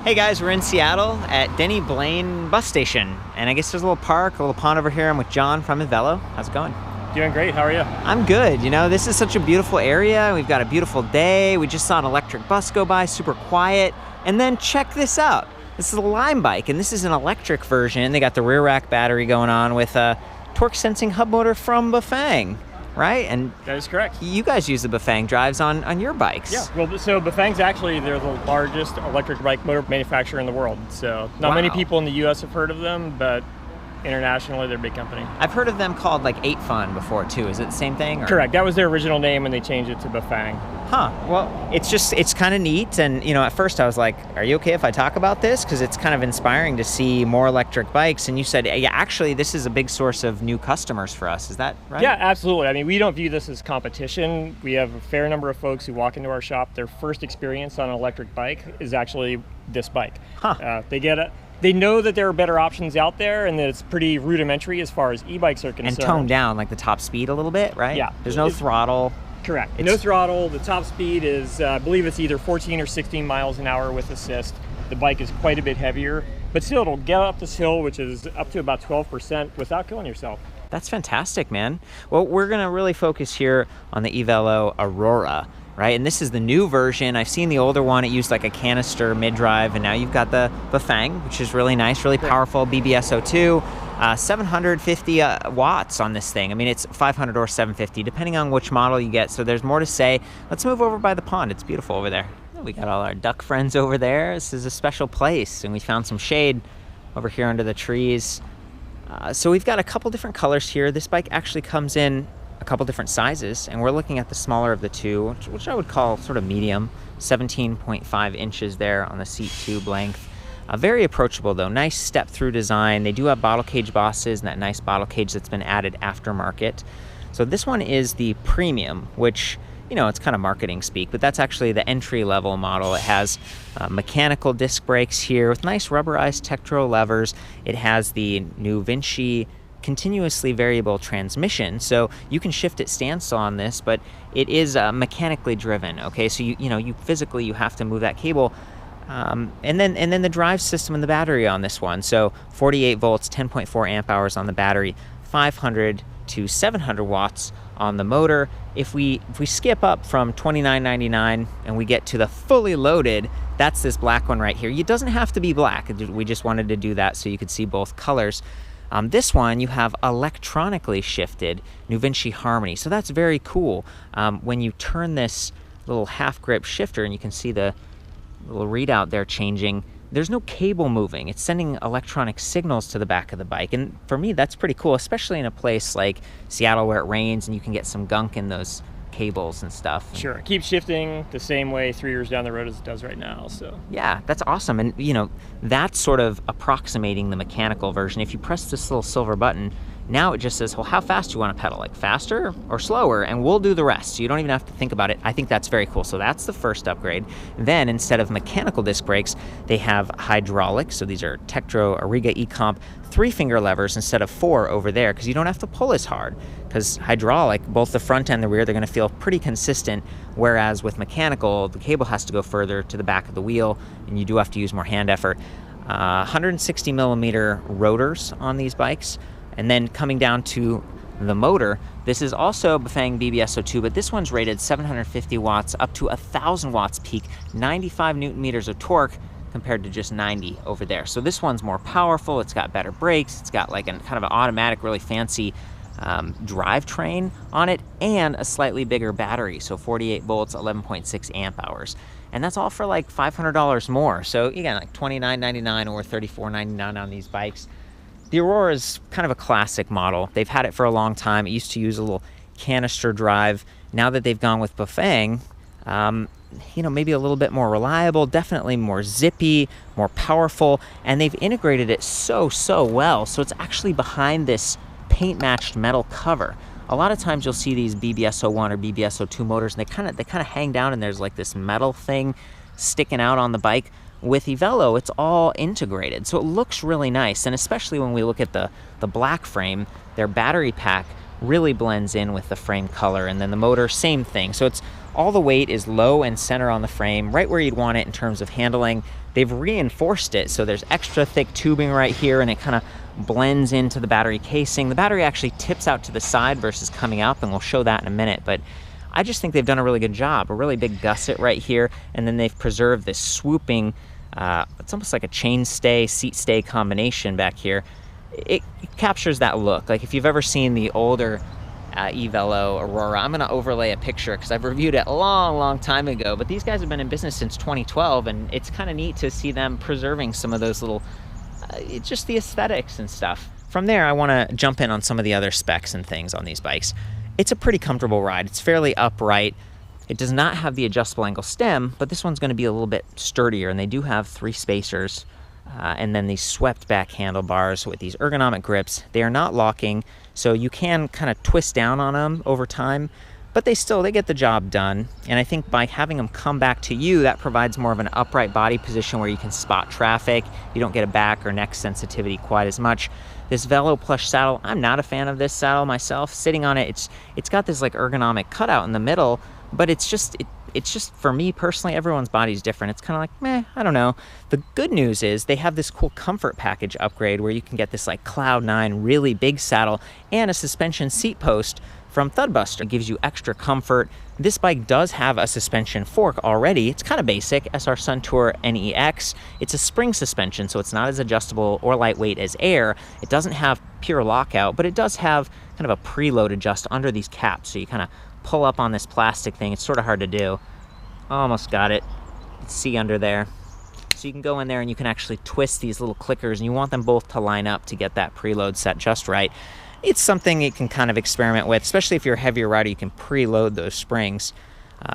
Hey guys, we're in Seattle at Denny Blaine bus station. And I guess there's a little park, a little pond over here. I'm with John from EVELO. How's it going? Doing great, how are you? I'm good. You know, this is such a beautiful area. We've got a beautiful day. We just saw an electric bus go by, super quiet. And then check this out. This is a Lime bike, and this is an electric version. They got the rear rack battery going on with a torque sensing hub motor from Bafang, right? And that is correct. You guys use the Bafang drives on your bikes. Yeah, well, so Bafang's actually, they're the largest electric bike motor manufacturer in the world. So not many people in the US have heard of them, but internationally, they're a big company. I've heard of them called like 8 Fun before too. Is it the same thing? Or? Correct. That was their original name, and they changed it to Bafang. Huh. Well, it's kind of neat. And, you know, at first I was like, are you okay if I talk about this? Because it's kind of inspiring to see more electric bikes. And you said, yeah, actually, this is a big source of new customers for us. Is that right? Yeah, absolutely. I mean, we don't view this as competition. We have a fair number of folks who walk into our shop. Their first experience on an electric bike is actually this bike. Huh. They know that there are better options out there and that it's pretty rudimentary as far as e-bikes are concerned. And toned down, like the top speed a little bit, right? Yeah. There's no throttle. Correct. No throttle. The top speed is, I believe it's either 14 or 16 miles an hour with assist. The bike is quite a bit heavier, but still it'll get up this hill, which is up to about 12% without killing yourself. That's fantastic, man. Well, we're going to really focus here on the EVELO Aurora, right? And this is the new version. I've seen the older one. It used like a canister mid-drive, and now you've got the Bafang, which is really nice, really powerful, BBSO2. 750 watts on this thing. I mean, it's 500 or 750, depending on which model you get. So there's more to say. Let's move over by the pond. It's beautiful over there. We got all our duck friends over there. This is a special place, and we found some shade over here under the trees. So we've got a couple different colors here. This bike actually comes in a couple different sizes, and we're looking at the smaller of the two, which I would call sort of medium, 17.5 inches there on the seat tube length. Very approachable though, nice step through design. They do have bottle cage bosses and that nice bottle cage that's been added aftermarket. So this one is the premium, which, you know, it's kind of marketing speak, but that's actually the entry level model. It has mechanical disc brakes here with nice rubberized Tektro levers. It has the new Vinci continuously variable transmission, so you can shift its stance on this, but it is mechanically driven. Okay, so you physically have to move that cable. And then the drive system and the battery on this one. So 48 volts, 10.4 amp hours on the battery, 500 to 700 watts on the motor. If we skip up from $29.99 and we get to the fully loaded, that's this black one right here. It doesn't have to be black. We just wanted to do that so you could see both colors. This one, you have electronically shifted New Vinci Harmony. So that's very cool. When you turn this little half grip shifter, and you can see the little readout there changing, there's no cable moving. It's sending electronic signals to the back of the bike. And for me, that's pretty cool, especially in a place like Seattle where it rains and you can get some gunk in those cables and stuff. Sure, it keeps shifting the same way 3 years down the road as it does right now. So yeah, that's awesome. And you know, that's sort of approximating the mechanical version. If you press this little silver button, now it just says, well, how fast do you want to pedal? Like faster or slower? And we'll do the rest. So you don't even have to think about it. I think that's very cool. So that's the first upgrade. Then instead of mechanical disc brakes, they have hydraulic. So these are Tektro Ariga eComp 3-finger levers instead of 4 over there, because you don't have to pull as hard. Because hydraulic, both the front and the rear, they're going to feel pretty consistent. Whereas with mechanical, the cable has to go further to the back of the wheel, and you do have to use more hand effort. 160 millimeter rotors on these bikes. And then coming down to the motor, this is also Bafang BBSO2, but this one's rated 750 watts up to 1,000 watts peak, 95 newton meters of torque compared to just 90 over there. So this one's more powerful. It's got better brakes. It's got like kind of an automatic, really fancy drivetrain on it, and a slightly bigger battery. So 48 volts, 11.6 amp hours. And that's all for like $500 more. So again, like $29.99 or $34.99 on these bikes. The Aurora is kind of a classic model. They've had it for a long time. It used to use a little canister drive. Now that they've gone with Bafang, maybe a little bit more reliable, definitely more zippy, more powerful, and they've integrated it so well. So it's actually behind this paint-matched metal cover. A lot of times you'll see these BBSO1 or BBSO2 motors, and they kind of hang down, and there's like this metal thing sticking out on the bike. With EVELO, it's all integrated, so it looks really nice. And especially when we look at the black frame, their battery pack really blends in with the frame color. And then the motor, same thing. So it's all the weight is low and center on the frame, right where you'd want it in terms of handling. They've reinforced it, so there's extra thick tubing right here, and it kind of blends into the battery casing. The battery actually tips out to the side versus coming up, and we'll show that in a minute. But I just think they've done a really good job. A really big gusset right here, and then they've preserved this swooping, it's almost like a chain stay, seat stay combination back here. It captures that look. Like if you've ever seen the older EVELO Aurora, I'm gonna overlay a picture because I've reviewed it a long time ago, but these guys have been in business since 2012, and it's kind of neat to see them preserving some of those little, just the aesthetics and stuff. From there, I wanna jump in on some of the other specs and things on these bikes. It's a pretty comfortable ride. It's fairly upright. It does not have the adjustable angle stem, but this one's gonna be a little bit sturdier, and they do have 3 spacers, and then these swept back handlebars with these ergonomic grips. They are not locking, so you can kind of twist down on them over time, but they get the job done. And I think by having them come back to you, that provides more of an upright body position where you can spot traffic. You don't get a back or neck sensitivity quite as much. This Velo plush saddle, I'm not a fan of this saddle myself. Sitting on it, it's got this like ergonomic cutout in the middle, but it's just for me personally, everyone's body's different. It's kind of like, meh, I don't know. The good news is they have this cool comfort package upgrade where you can get this like Cloud9 really big saddle and a suspension seat post from Thudbuster. It gives you extra comfort. This bike does have a suspension fork already. It's kind of basic, SR Suntour NEX. It's a spring suspension, so it's not as adjustable or lightweight as Air. It doesn't have pure lockout, but it does have kind of a preload adjust under these caps, so you kind of pull up on this plastic thing. It's sort of hard to do. Almost got it. You can see under there. So you can go in there and you can actually twist these little clickers, and you want them both to line up to get that preload set just right. It's something you can kind of experiment with, especially if you're a heavier rider. You can preload those springs.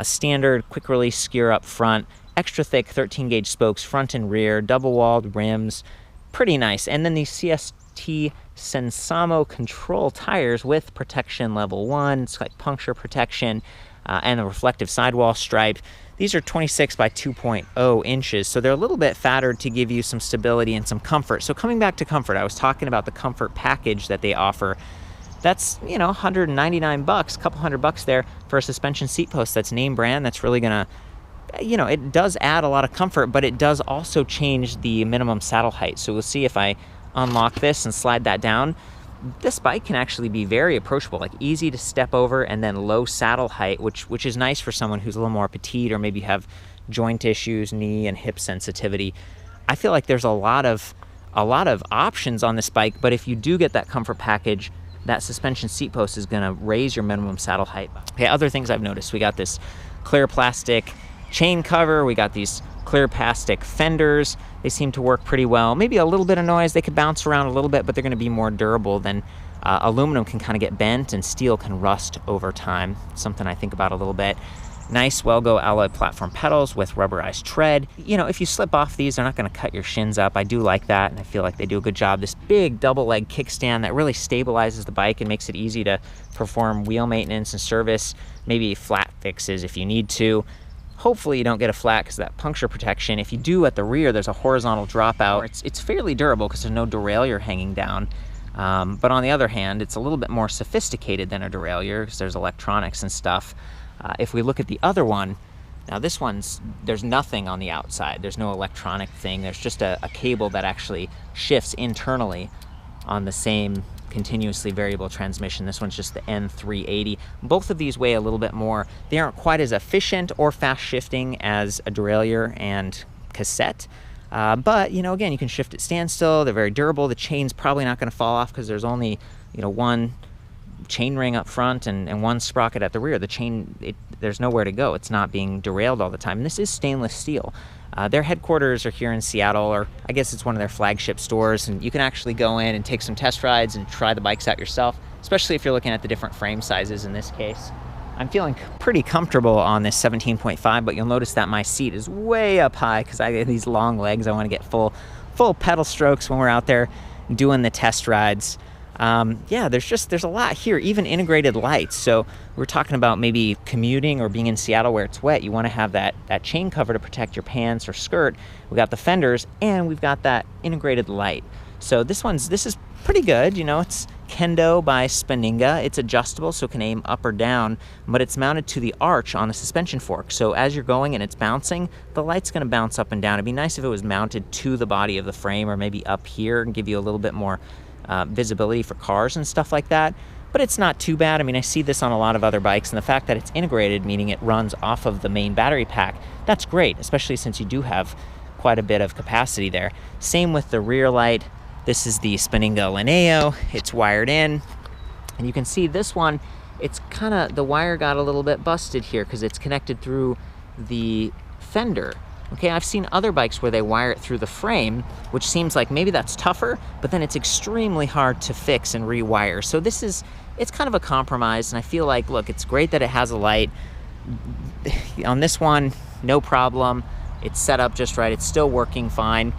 Standard quick release skier up front, extra thick 13 gauge spokes front and rear, double walled rims, pretty nice. And then these CST Sensamo control tires with protection level 1. It's like puncture protection, and a reflective sidewall stripe. These are 26 by 2.0 inches, so they're a little bit fatter to give you some stability and some comfort. So coming back to comfort, I was talking about the comfort package that they offer. That's, $199, a couple $100 there for a suspension seat post that's name brand. That's really gonna, it does add a lot of comfort, but it does also change the minimum saddle height. So we'll see if I unlock this and slide that down. This bike can actually be very approachable, like easy to step over, and then low saddle height, which is nice for someone who's a little more petite or maybe have joint issues, knee and hip sensitivity. I feel like there's a lot of options on this bike, but if you do get that comfort package, that suspension seat post is gonna raise your minimum saddle height. Okay, other things I've noticed, we got this clear plastic chain cover, we got these clear plastic fenders. They seem to work pretty well. Maybe a little bit of noise, they could bounce around a little bit, but they're gonna be more durable than aluminum can kind of get bent, and steel can rust over time. Something I think about a little bit. Nice Welgo alloy platform pedals with rubberized tread. If you slip off these, they're not gonna cut your shins up. I do like that, and I feel like they do a good job. This big double leg kickstand that really stabilizes the bike and makes it easy to perform wheel maintenance and service, maybe flat fixes if you need to. Hopefully you don't get a flat because of that puncture protection. If you do, at the rear, there's a horizontal dropout. It's fairly durable because there's no derailleur hanging down. But on the other hand, it's a little bit more sophisticated than a derailleur because there's electronics and stuff. If we look at the other one, now this one's, there's nothing on the outside. There's no electronic thing. There's just a cable that actually shifts internally on the same continuously variable transmission. This one's just the N380. Both of these weigh a little bit more. They aren't quite as efficient or fast shifting as a derailleur and cassette. But, again, you can shift at standstill. They're very durable. The chain's probably not going to fall off because there's only, one chain ring up front and one sprocket at the rear. The chain, there's nowhere to go. It's not being derailed all the time. And this is stainless steel. Their headquarters are here in Seattle, or I guess it's one of their flagship stores, and you can actually go in and take some test rides and try the bikes out yourself, especially if you're looking at the different frame sizes in this case. I'm feeling pretty comfortable on this 17.5, but you'll notice that my seat is way up high because I have these long legs. I want to get full pedal strokes when we're out there doing the test rides. There's a lot here, even integrated lights. So we're talking about maybe commuting or being in Seattle where it's wet. You want to have that chain cover to protect your pants or skirt. We got the fenders, and we've got that integrated light. So this is pretty good. It's Kendo by Spaninga. It's adjustable, so it can aim up or down, but it's mounted to the arch on the suspension fork. So as you're going and it's bouncing, the light's going to bounce up and down. It'd be nice if it was mounted to the body of the frame, or maybe up here and give you a little bit more visibility for cars and stuff like that. But it's not too bad. I mean, I see this on a lot of other bikes, and the fact that it's integrated, meaning it runs off of the main battery pack, that's great, especially since you do have quite a bit of capacity there. Same with the rear light. This is the Spaninga Lineo. It's wired in, and you can see this one, it's kind of, the wire got a little bit busted here because it's connected through the fender. Okay, I've seen other bikes where they wire it through the frame, which seems like maybe that's tougher, but then it's extremely hard to fix and rewire. So this is, it's kind of a compromise, and I feel like, look, it's great that it has a light. On this one, no problem. It's set up just right. It's still working fine.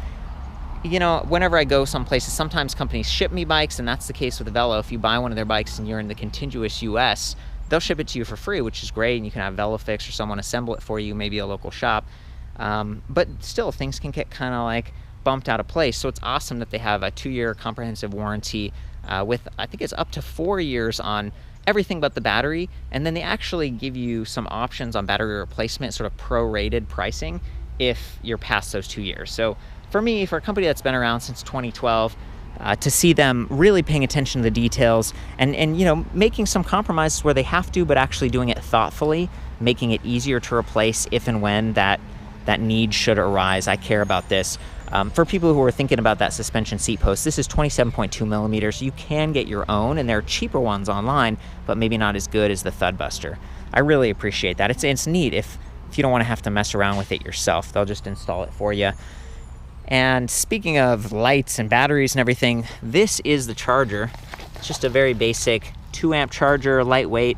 You know, whenever I go some places, sometimes companies ship me bikes, and that's the case with EVELO. If you buy one of their bikes and you're in the contiguous US, they'll ship it to you for free, which is great, and you can have VeloFix or someone assemble it for you, maybe a local shop. But still, things can get kind of like bumped out of place. So it's awesome that they have a 2-year comprehensive warranty with, I think it's up to 4 years on everything but the battery. And then they actually give you some options on battery replacement, sort of prorated pricing if you're past those 2 years. So for me, for a company that's been around since 2012, to see them really paying attention to the details and you know, making some compromises where they have to, but actually doing it thoughtfully, making it easier to replace if and when that need should arise. I care about this. For people who are thinking about that suspension seat post, this is 27.2 millimeters. You can get your own, and there are cheaper ones online, but maybe not as good as the Thudbuster. I really appreciate that. It's neat if you don't want to have to mess around with it yourself. They'll just install it for you. And speaking of lights and batteries and everything, this is the charger. It's just a very basic 2-amp charger, lightweight,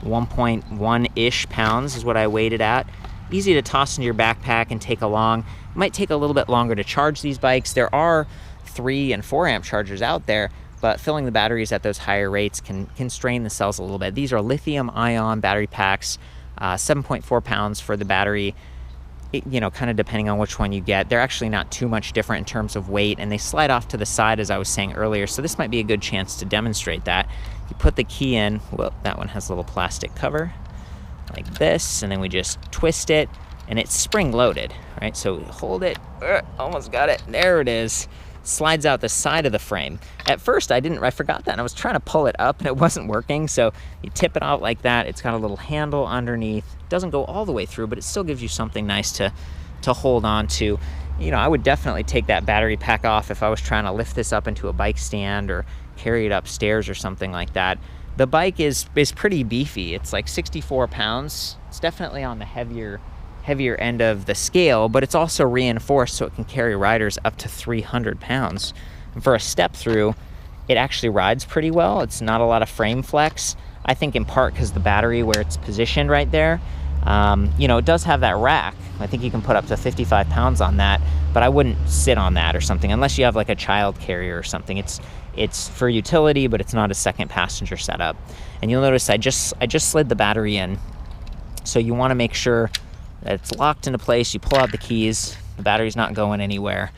1.1-ish pounds is what I weighed it at. Easy to toss into your backpack and take along. It might take a little bit longer to charge these bikes. There are 3 and 4-amp chargers out there, but filling the batteries at those higher rates can strain the cells a little bit. These are lithium-ion battery packs, 7.4 pounds for the battery. You know, kind of depending on which one you get. They're actually not too much different in terms of weight, and they slide off to the side, as I was saying earlier, so this might be a good chance to demonstrate that. You put the key in, well, that one has a little plastic cover, like this, and then we just twist it, and it's spring-loaded, right? So hold it, almost got it, there it is. Slides out the side of the frame. At first, I forgot that, and I was trying to pull it up, and it wasn't working, so you tip it out like that. It's got a little handle underneath. It doesn't go all the way through, but it still gives you something nice to hold on to. You know, I would definitely take that battery pack off if I was trying to lift this up into a bike stand or carry it upstairs or something like that. The bike is pretty beefy. It's like 64 pounds. It's definitely on the heavier end of the scale, but it's also reinforced so it can carry riders up to 300 pounds. And for a step through, it actually rides pretty well. It's not a lot of frame flex. I think in part because the battery, where it's positioned right there, you know, it does have that rack. I think you can put up to 55 pounds on that, but I wouldn't sit on that or something unless you have like a child carrier or something. It's for utility, but it's not a second passenger setup. And you'll notice I just slid the battery in. So you want to make sure that it's locked into place. You pull out the keys, the battery's not going anywhere.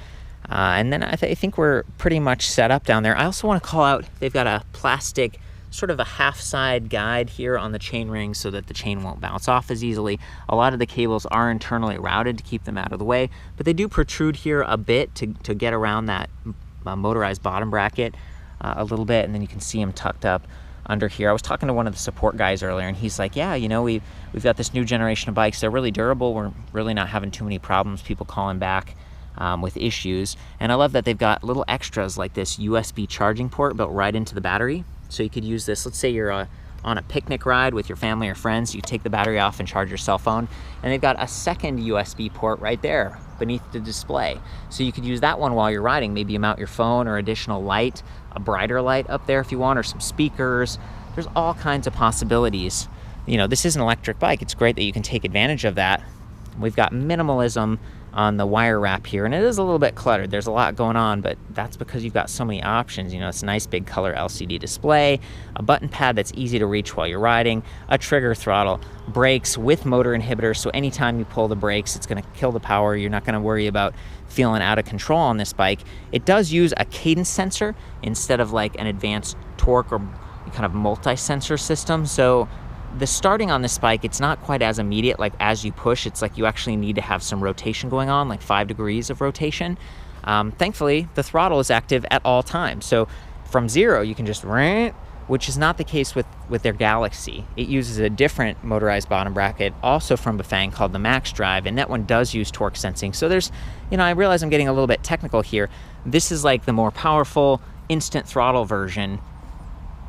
And then I think we're pretty much set up down there. I also want to call out, they've got a plastic, sort of a half-side guide here on the chain ring so that the chain won't bounce off as easily. A lot of the cables are internally routed to keep them out of the way, but they do protrude here a bit to get around that motorized bottom bracket a little bit, and then you can see them tucked up under here. I was talking to one of the support guys earlier, and he's like, yeah, you know, we've got this new generation of bikes. They're really durable. We're really not having too many problems, people calling back with issues. And I love that they've got little extras like this USB charging port built right into the battery. So you could use this, let's say you're on a picnic ride with your family or friends, you take the battery off and charge your cell phone, and they've got a second USB port right there beneath the display. So you could use that one while you're riding. Maybe you mount your phone or additional light, a brighter light up there if you want, or some speakers. There's all kinds of possibilities. You know, this is an electric bike. It's great that you can take advantage of that We've got minimalism on the wire wrap here, and it is a little bit cluttered. There's a lot going on, but that's because you've got so many options. You know, it's a nice big color LCD display, a button pad that's easy to reach while you're riding, a trigger throttle, brakes with motor inhibitors, so anytime you pull the brakes, it's going to kill the power. You're not going to worry about feeling out of control on this bike. It does use a cadence sensor instead of like an advanced torque or kind of multi-sensor system, so the starting on this bike, it's not quite as immediate. Like as you push, it's like you actually need to have some rotation going on, like 5 degrees of rotation. Thankfully, the throttle is active at all times. So from 0, you can just rant, which is not the case with their Galaxy. It uses a different motorized bottom bracket, also from Bafang, called the Max Drive, and that one does use torque sensing. So there's, you know, I realize I'm getting a little bit technical here. This is like the more powerful instant throttle version.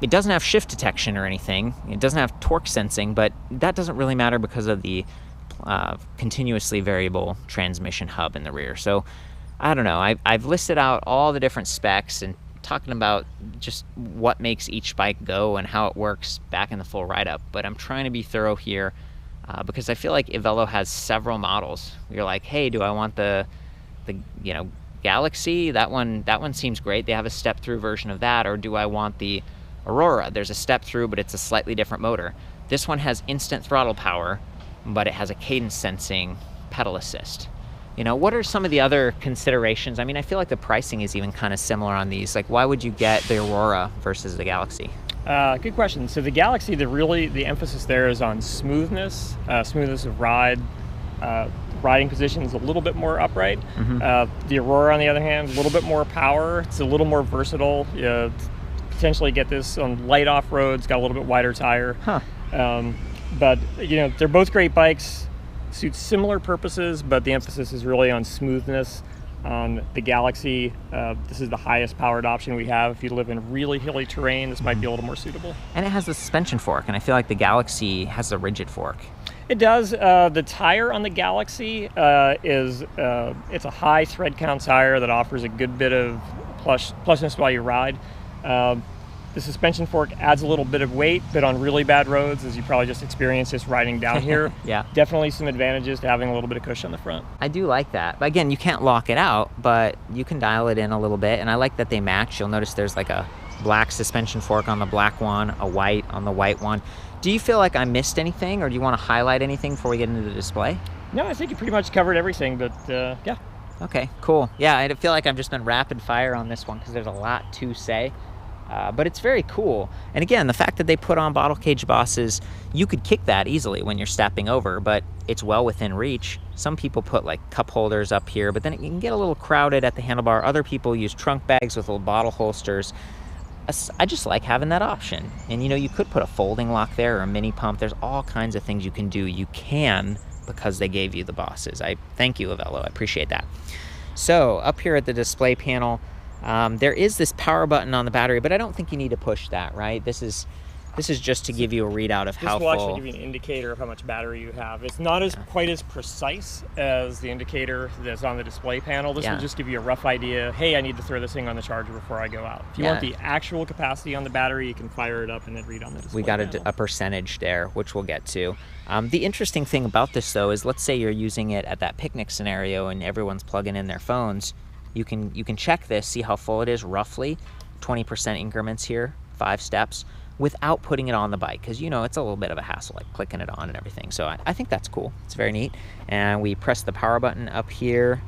It doesn't have shift detection or anything. It doesn't have torque sensing, but that doesn't really matter because of the continuously variable transmission hub in the rear. So I don't know. I've listed out all the different specs and talking about just what makes each bike go and how it works back in the full write-up. But I'm trying to be thorough here because I feel like EVELO has several models. You're like, hey, do I want the you know, Galaxy? That one seems great. They have a step-through version of that. Or do I want the Aurora? There's a step through, but it's a slightly different motor. This one has instant throttle power, but it has a cadence sensing pedal assist. You know, what are some of the other considerations? I mean, I feel like the pricing is even kind of similar on these. Like, why would you get the Aurora versus the Galaxy? Good question. So the Galaxy, the emphasis there is on smoothness, smoothness of ride. Riding position is a little bit more upright. The Aurora, on the other hand, a little bit more power. It's a little more versatile. Potentially get this on light off roads, got a little bit wider tire. But you know, they're both great bikes, suit similar purposes, but the emphasis is really on smoothness. On the Galaxy, this is the highest powered option we have. If you live in really hilly terrain, this might be a little more suitable. And it has the suspension fork, and I feel like the Galaxy has a rigid fork. It does. The tire on the Galaxy it's a high thread count tire that offers a good bit of plushness while you ride. The suspension fork adds a little bit of weight, but on really bad roads, as you probably just experienced just riding down here, yeah, definitely some advantages to having a little bit of cushion on the front. I do like that. But again, you can't lock it out, but you can dial it in a little bit, and I like that they match. You'll notice there's like a black suspension fork on the black one, a white on the white one. Do you feel like I missed anything, or do you want to highlight anything before we get into the display? No, I think you pretty much covered everything, but yeah. Okay, cool. Yeah, I feel like I've just been rapid fire on this one because there's a lot to say. But it's very cool. And again, the fact that they put on bottle cage bosses, you could kick that easily when you're stepping over, but it's well within reach. Some people put like cup holders up here, but then it can get a little crowded at the handlebar. Other people use trunk bags with little bottle holsters. I just like having that option. And you know, you could put a folding lock there or a mini pump. There's all kinds of things you can do. You can, because they gave you the bosses. I thank you, EVELO. I appreciate that. So up here at the display panel, there is this power button on the battery, but I don't think you need to push that, right? This is just to give you a readout of how full. This will actually give you an indicator of how much battery you have. It's not quite as precise as the indicator that's on the display panel. This will just give you a rough idea. Hey, I need to throw this thing on the charger before I go out. If you want the actual capacity on the battery, you can fire it up and then read on the display. We got a percentage there, which we'll get to. The interesting thing about this, though, is let's say you're using it at that picnic scenario and everyone's plugging in their phones. You can check this, see how full it is roughly, 20% increments here, 5 steps, without putting it on the bike, because you know it's a little bit of a hassle, like clicking it on and everything. So I think that's cool. It's very neat. And we press the power button up here,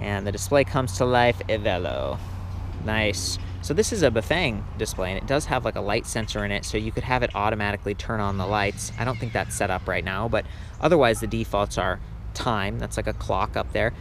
and the display comes to life. EVELO, nice. So this is a Bafang display, and it does have like a light sensor in it, so you could have it automatically turn on the lights. I don't think that's set up right now, but otherwise the defaults are time. That's like a clock up there.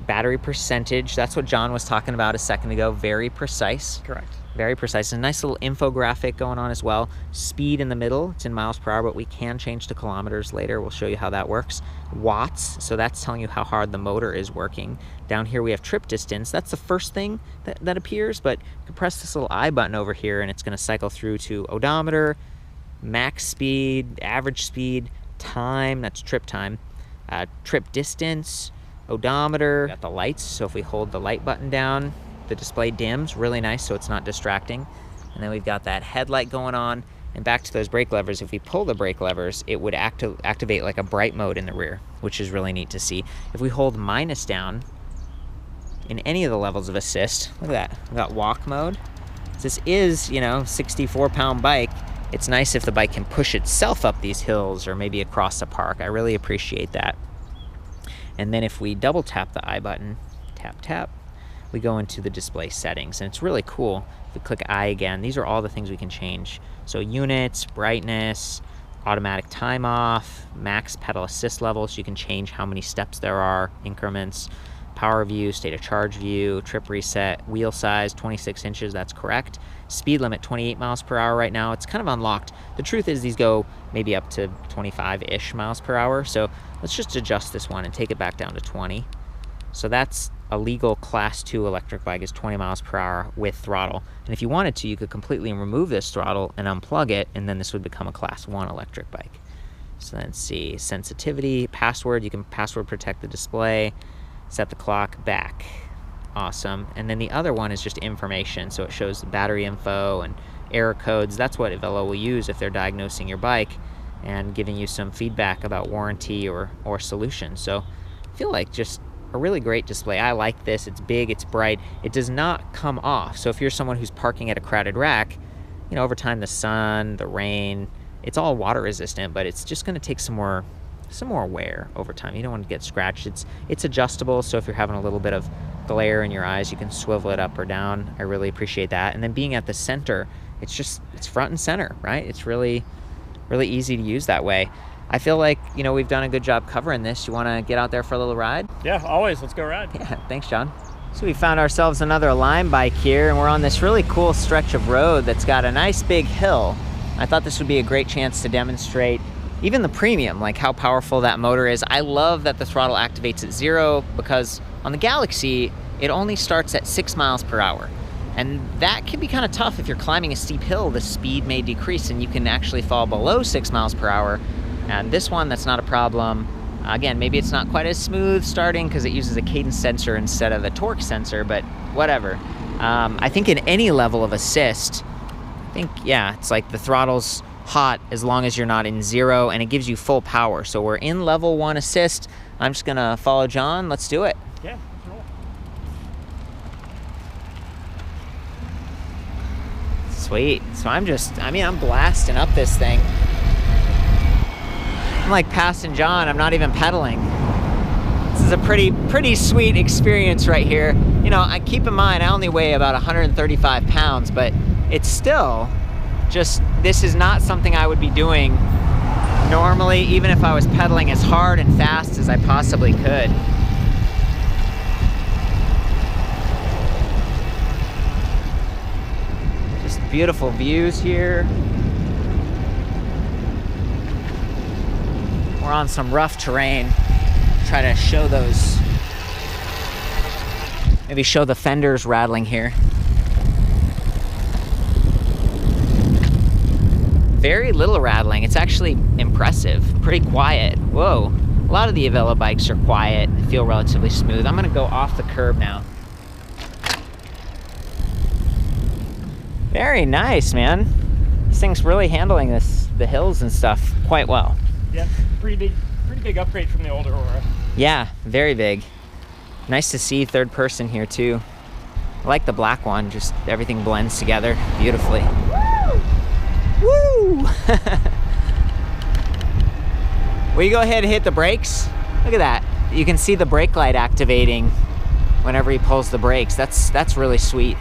Battery percentage, that's what John was talking about a second ago. Very precise. Correct. Very precise. A nice little infographic going on as well. Speed in the middle, it's in miles per hour, but we can change to kilometers later. We'll show you how that works. Watts, so that's telling you how hard the motor is working. Down here we have trip distance. That's the first thing that appears, but you can press this little I button over here and it's going to cycle through to odometer, max speed, average speed, time, that's trip time, trip distance, odometer. Got the lights, so if we hold the light button down, the display dims, really nice, so it's not distracting. And then we've got that headlight going on. And back to those brake levers, if we pull the brake levers, it would activate like a bright mode in the rear. which is really neat to see. If we hold minus down in any of the levels of assist, look at that, we've got walk mode. This is, 64-pound bike. It's nice if the bike can push itself up these hills or maybe across the park. I really appreciate that. And then if we double tap the I button, tap, tap, we go into the display settings, and it's really cool. If we click I again, these are all the things we can change. So units, brightness, automatic time off, max pedal assist level, so you can change how many steps there are, increments, power view, state of charge view, trip reset, wheel size 26 inches, that's correct. Speed limit 28 miles per hour right now. It's kind of unlocked. The truth is these go maybe up to 25-ish miles per hour. So let's just adjust this one and take it back down to 20. So that's a legal class 2 electric bike is 20 miles per hour with throttle. And if you wanted to, you could completely remove this throttle and unplug it, and then this would become a class 1 electric bike. So then see, sensitivity, password, you can password protect the display, set the clock back. Awesome. And then the other one is just information. So it shows the battery info and error codes. That's what EVELO will use if they're diagnosing your bike and giving you some feedback about warranty or solution. So I feel like just a really great display. I like this. It's big, it's bright. It does not come off. So if you're someone who's parking at a crowded rack, over time the sun, the rain, it's all water resistant, but it's just going to take some more wear over time. You don't want to get scratched. It's adjustable, so if you're having a little bit of glare in your eyes, you can swivel it up or down. I really appreciate that. And then being at the center, it's front and center, right? It's really, really easy to use that way. I feel like, we've done a good job covering this. You want to get out there for a little ride? Yeah, always. Let's go ride. Yeah, thanks, John. So we found ourselves another Lime bike here, and we're on this really cool stretch of road that's got a nice big hill. I thought this would be a great chance to demonstrate even the premium, like how powerful that motor is. I love that the throttle activates at 0 because on the Galaxy, it only starts at 6 miles per hour. And that can be kind of tough if you're climbing a steep hill. The speed may decrease and you can actually fall below 6 miles per hour. And this one, that's not a problem. Again, maybe it's not quite as smooth starting because it uses a cadence sensor instead of a torque sensor, but whatever. I think in any level of assist, it's like the throttle's hot as long as you're not in 0, and it gives you full power. So we're in level 1 assist. I'm just gonna follow John. Let's do it. Yeah, let's roll. Sweet. So I'm blasting up this thing. I'm like passing John. I'm not even pedaling. This is a pretty sweet experience right here. I keep in mind I only weigh about 135 pounds, but it's still this is not something I would be doing normally, even if I was pedaling as hard and fast as I possibly could. Just beautiful views here. We're on some rough terrain. Try to show maybe show the fenders rattling here. Very little rattling. It's actually impressive. Pretty quiet. Whoa. A lot of the EVELO bikes are quiet, feel relatively smooth. I'm gonna go off the curb now. Very nice, man. This thing's really handling the hills and stuff quite well. Yeah, pretty big upgrade from the old Aurora. Yeah, very big. Nice to see third person here too. I like the black one, just everything blends together beautifully. Woo! Will you go ahead and hit the brakes? Look at that. You can see the brake light activating whenever he pulls the brakes. That's really sweet.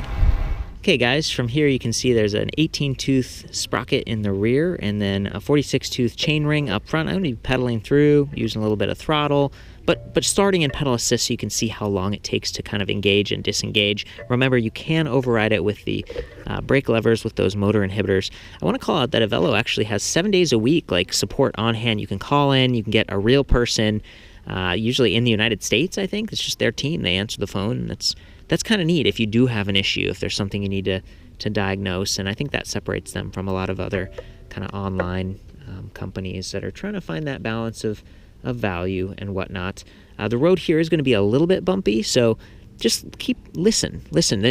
Okay guys, from here you can see there's an 18-tooth sprocket in the rear and then a 46-tooth chainring up front. I'm going to be pedaling through, using a little bit of throttle, but starting in pedal assist so you can see how long it takes to kind of engage and disengage. Remember, you can override it with the brake levers with those motor inhibitors. I want to call out that EVELO actually has 7 days a week support on hand. You can call in, you can get a real person, usually in the United States, I think. It's just their team. They answer the phone, and that's kind of neat if you do have an issue, if there's something you need to diagnose. And I think that separates them from a lot of other kind of online companies that are trying to find that balance of value and whatnot. The road here is going to be a little bit bumpy, so just listen.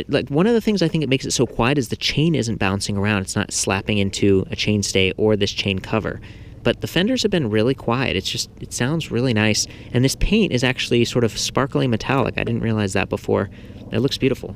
Like, one of the things I think it makes it so quiet is the chain isn't bouncing around. It's not slapping into a chainstay or this chain cover. but the fenders have been really quiet. It sounds really nice. And this paint is actually sort of sparkly metallic. I didn't realize that before. It looks beautiful.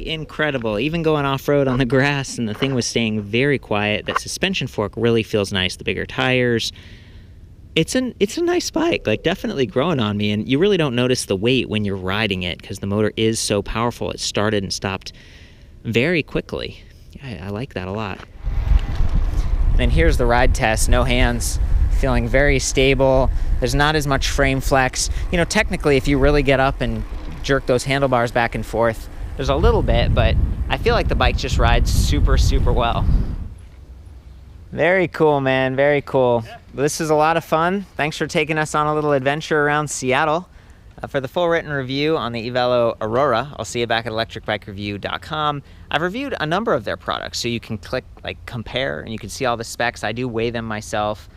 Incredible. Even going off-road on the grass, and the thing was staying very quiet. That suspension fork really feels nice. The bigger tires. It's a nice bike, like definitely growing on me, and you really don't notice the weight when you're riding it because the motor is so powerful. It started and stopped very quickly. I like that a lot. And then here's the ride test. No hands. Feeling very stable. There's not as much frame flex. You know, technically, if you really get up and jerk those handlebars back and forth, there's a little bit, but I feel like the bike just rides super, super well. Very cool, man. Very cool. Yeah. This is a lot of fun. Thanks for taking us on a little adventure around Seattle. For the full written review on the EVELO Aurora, I'll see you back at ElectricBikeReview.com. I've reviewed a number of their products, so you can click like compare and you can see all the specs. I do weigh them myself,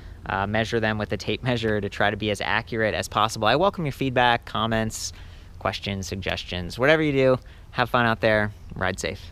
measure them with a tape measure to try to be as accurate as possible. I welcome your feedback, comments, questions, suggestions, whatever you do. Have fun out there. Ride safe.